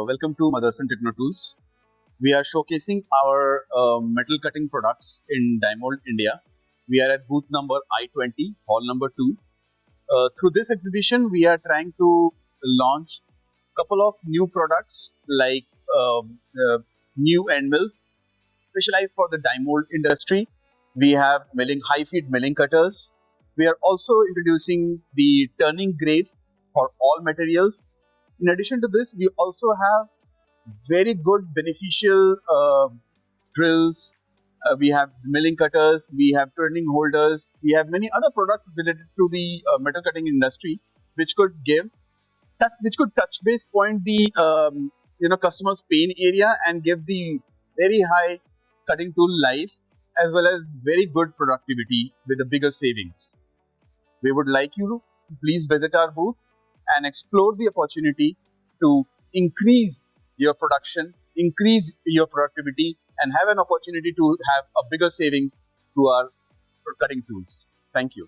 Welcome to Motherson Techno Tools. We are showcasing our metal cutting products in Mould, India. We are at booth number I-20, hall number 2. Through this exhibition, we are trying to launch a couple of new products like new end mills specialized for the mold industry. We have high-feed milling cutters. We are also introducing the turning grades for all materials. In addition to this, we also have very good beneficial drills. We have milling cutters, we have turning holders, we have many other products related to the metal cutting industry, which could touch base point the customer's pain area and give the very high cutting tool life as well as very good productivity with a bigger savings. We would like you to please visit our booth and explore the opportunity to increase your production, increase your productivity, and have an opportunity to have a bigger savings to our cutting tools. Thank you.